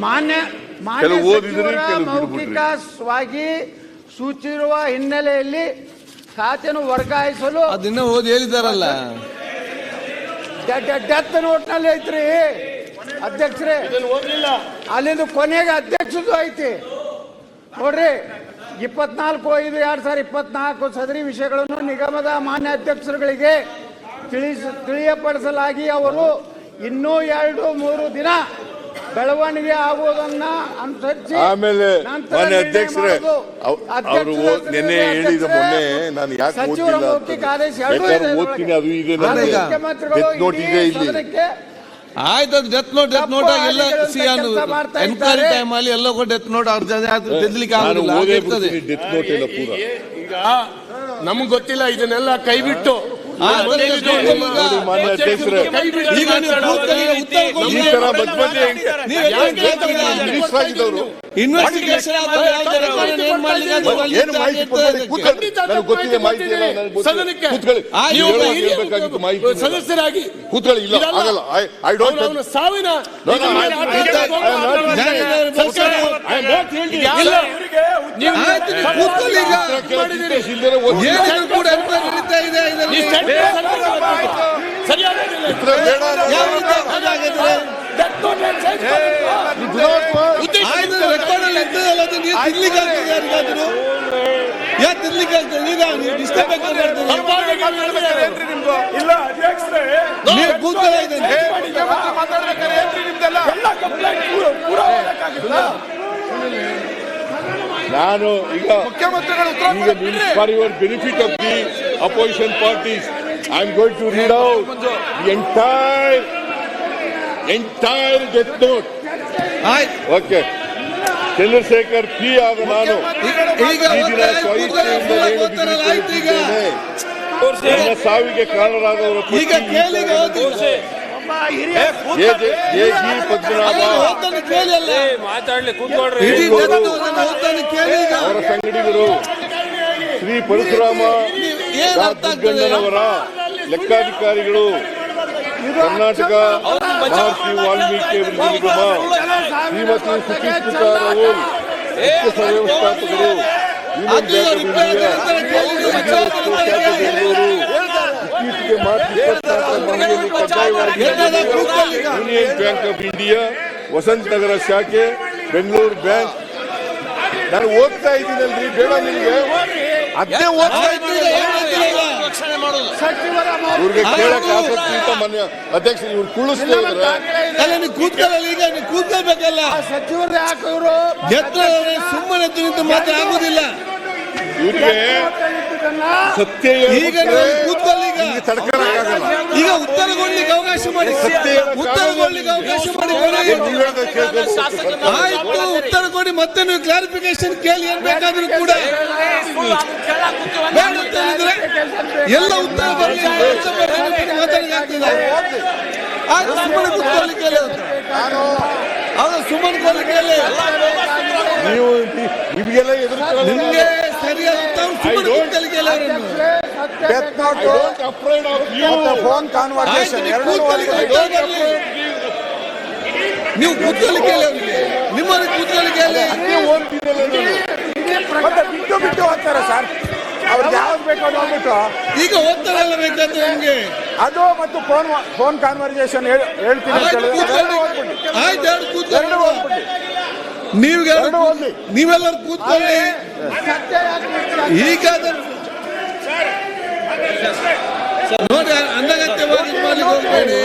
ಮಾನ್ಯ ಸಚಿವರ ಮೌಖಿಕವಾಗಿ ಸೂಚಿಸಿರುವ ಹಿನ್ನೆಲೆಯಲ್ಲಿ ಖಾತೆಯನ್ನು ವರ್ಗಾಯಿಸಲು ಅದನ್ನ ಓದಿ ಹೇಳಿದಾರಲ್ಲ. ಡೆತ್ ನೋಟ್ನಲ್ಲಿ ಐತ್ರಿ ಅಧ್ಯಕ್ಷರೇ, ಅಲ್ಲಿಂದ ಕೊನೆಗೆ ಅಧ್ಯಕ್ಷದ್ದು ಐತಿ ನೋಡ್ರಿ. 24/5/2024 ಸದರಿ ವಿಷಯಗಳನ್ನು ನಿಗಮದ ಮಾನ್ಯ ಅಧ್ಯಕ್ಷರುಗಳಿಗೆ ತಿಳಿಯಪಡಿಸಲಾಗಿ ಅವರು ಇನ್ನೂ 2-3 ದಿನ ಬೆಳವಣಿಗೆ ಆಗುವುದನ್ನ ಅನುಸರಿಸಿ ಆಮೇಲೆ ಮಾನ್ಯ ಅಧ್ಯಕ್ಷರೇ ಅವರು ನಿನ್ನೆ ಹೇಳಿದ ಮೊನ್ನೆ ನಾನು ಯಾಕೆ ಓದ್ತೀನಿ ಅದು ಇದೆ ಇಲ್ಲಿ ಆಯ್ತು. ಡೆತ್ ನೋಟ್ ಎಲ್ಲ ಎನ್ಕ್ವೈರಿ ಟೈಮ್ ಅಲ್ಲಿ ಎಲ್ಲ ಡೆತ್ ನೋಟ್ ಗೆದ್ದಲಿಕ್ಕೆ ಆಗಲ್ಲ. ಡೆತ್ ನೋಟ್ ಎಲ್ಲ ಪೂರ ಈಗ ನಮ್ಗೆ ಗೊತ್ತಿಲ್ಲ, ಇದನ್ನೆಲ್ಲ ಕೈ ಬಿಟ್ಟು ಮಾನ್ಯ ಅಧ್ಯಕ್ಷರೇ ಈ ತರ ಆಗಿದ್ದವರು ಇನ್ವೆಸ್ಟಿಗೇಷನ್ ಏನು ಮಾಹಿತಿ ನನಗೆ ಗೊತ್ತಿದೆ, ಮಾಹಿತಿ ಮಾಹಿತಿ ಸದಸ್ಯರಾಗಿ ಕೂತ್ಕೊಳ್ಳಿ. ಇಲ್ಲ ಆಗಲ್ಲ. ಐ ಡೋಂಟ್ ಸಾವಿನ ನಾನು ಈಗ for your benefit of the opposition parties I am going to read out the entire death note. Okay. Chandrashekhar P ಆಗ ನಾನು ನನ್ನ ಸಾವಿಗೆ ಕಾರಣರಾದವರ ಪದ್ಮನಾಭ ಅವರ ಸಂಗಡಿಗರು ಶ್ರೀ ಪರಶುರಾಮ ಗಂಡನವರ ಲೆಕ್ಕಾಧಿಕಾರಿಗಳು, ಕರ್ನಾಟಕ ಮಹರ್ಷಿ ವಾಲ್ಮೀಕಿ ನಿಗಮ, ಶ್ರೀಮತಿ ಸುಚಿಸ್ಮಿತಾ ರಾಹುಲ್ ಮುಖ್ಯ ಸಂವ್ಯವಸ್ಥಾಪಕರು, union bank of India Vasanthanagar ಶಾಖೆ, ಬೆಂಗಳೂರು ಬ್ಯಾಂಕ್. ನಾನು ಓದ್ತಾ ಇದ್ದೀನಲ್ರಿ, ಬೇಡ ನಿಮಗೆ ಅದೇ ಓದ್ತಾ ಇದ್ದೀನಿ. ಇವ್ರಿಗೆ ಕೇಳಕ್ ಆಸಕ್ತಿ ಅಂತ ಮಾನ್ಯ ಅಧ್ಯಕ್ಷ ಇವ್ರು ಕುಳಿಸ್ತಾ ಇದ್ದಾರೆ. ಕೂತ್ಕೊಳ್ಳಲ್ಲ, ಈಗ ನೀವು ಕೂತ್ಕೊಳ್ಬೇಕಲ್ಲ. ಸಚಿವರು ಯಾಕೆ ಇವರು ಸುಮ್ಮನೆ ನಿಂತು ಮಾತ್ರ ಆಗುದಿಲ್ಲ. ಇವ್ರಿಗೆ ಸತ್ಯ ಈಗ ಕೂತ್ಕೊಳ್ಳಿ. ತಡ್ಕೊಳ್ಳಕ್ಕಾಗಲ್ಲ. ಈಗ ಉತ್ತರ ಕೊಡ್ಲಿಕ್ಕೆ ಅವಕಾಶ ಮಾಡಿ, ಉತ್ತರ ಕೊಡ್ಲಿಕ್ಕೆ ಅವಕಾಶ ಮಾಡಿ. ಆಯ್ತು, ಉತ್ತರ ಕೊಡಿ. ಮತ್ತೆ ನೀವು ಕ್ಲಾರಿಫಿಕೇಶನ್ ಕೇಳಿ ಏನ್ ಬೇಕಾದ್ರೂ ಕೂಡ ಎಲ್ಲ ಉತ್ತರ ಬರಲಿ. ಸುಮ್ಮನೆ ಕೂತ್ಕೊಳ್ಳಿಕ್ಕೆ ಸುಮ್ಮನೆ ಕೊಡ್ಲಿಕ್ಕೆ ನೀವು ನಿಮಗೆಲ್ಲ ಎದುರು ನಿಮ್ಗೆ ಸರಿಯಾದ ಫೋನ್ ಕಾನ್ವರ್ಸೇಷನ್ ನೀವು ಕೂತ್ಕೊಳ್ಳಿಕ್ಕೆ ನಿಮ್ಮಲ್ಲಿ ಕೂತ್ಕೊಳ್ಳಿಕ್ಕೆ ಬಿಟ್ಟು ಹೋಗ್ತಾರೆ ಸರ್. ಅವ್ರಿಗೆ ಯಾವ್ದು ಬೇಕೋ ನೋಡ್ಬಿಟ್ಟು ಈಗ ಓದ್ತಾರಲ್ಲ ಬೇಕಾದ್ರೆ ನಿಮ್ಗೆ ಅದು ಮತ್ತು ಫೋನ್ ಕಾನ್ವರ್ಸೇಷನ್ ಹೇಳ್ತೀನಿ. ನೀವೆಲ್ಲರೂ ಕೂತ್ಕೊಳ್ಳಿ. ಈಗ ನೋಡಿ, ಅಂದಗತ್ಯವಾಗಿ ಹೋಗಬೇಡಿ.